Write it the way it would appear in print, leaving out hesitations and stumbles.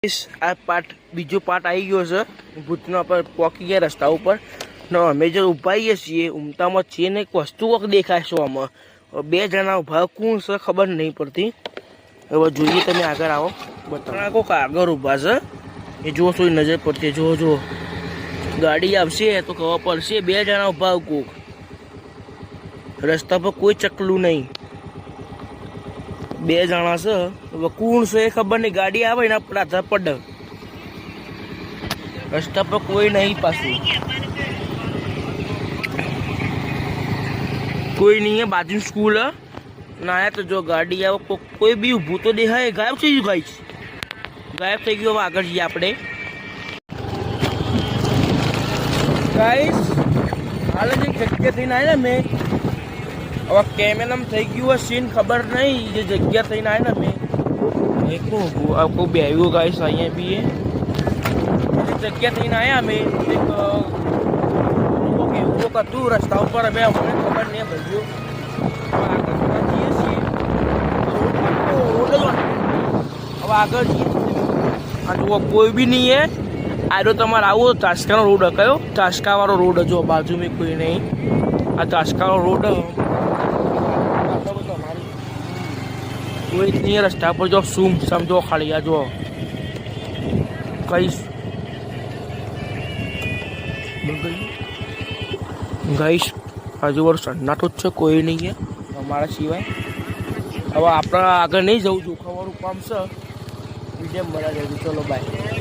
આ પાર્ટ બીજો પાર્ટ આવી ગયો છે ભૂતના પર પોકી ગયા રસ્તા ઉપર ને અમે જે ઊભાઈએ છીએ ઉમતામાં છીએ ને એક વસ્તુ દેખાય છે આમાં બે જણા ઊભા કોણ છે ખબર નહીં પડતી હવે જોઈએ તમે આગળ આવો બતાવો કોઈક આગળ ઊભા છે એ જો શું નજર પડતી જો ગાડી આવશે તો ખબર પડશે બે જણા ઊભા કોક રસ્તા પર કોઈ ચકલું નહીં બે જણા છે હવે કોણ છે એ ખબર નહીં ગાડી આવે એના પર આધાર પડે રસ્તા પર કોઈ નહીં પાછું કોઈ નહીં બાજુ સ્કૂલ ના તો જો ગાડી આવે કોઈ બી ઊભું તો દેખાય ગાયબ થઈ ગયું ગાયબ થઈ ગયું હવે આગળ જઈએ આપણે ગાઈસ હાલ જે જગ્યા થઈને આવ્યા ને મેં હવે કેમેરામાં થઈ ગયું સીન ખબર નહીં જે જગ્યા થઈને આવે ને મેં એકલું કોઈ બે આવ્યું ગાઈસ અહીંયા બી એ જગ્યા થઈને આવ્યા મેં એક હતું રસ્તા ઉપર અમે અમને ખબર નહીં ભાઈઓ જઈએ છીએ હવે આગળ જઈએ આ જુઓ કોઈ બી નહીં હે આજો તમારે આવો ચાસકાનો રોડ કયો ચાસકાવાળો રોડ જો બાજુમાં કોઈ નહીં આ ચાસકાનો રોડ કોઈ નહીં રસ્તા પર જો શું સમજો ખાલી આ જો કઈશ ગાઈશ હજુ વાર સન્નાટો જ છે કોઈ નહીં અમારા સિવાય હવે આપણે આગળ નહીં જવું જોખમવાળું કામ છે વિડીયો મળ્યા જવું ચલો બાય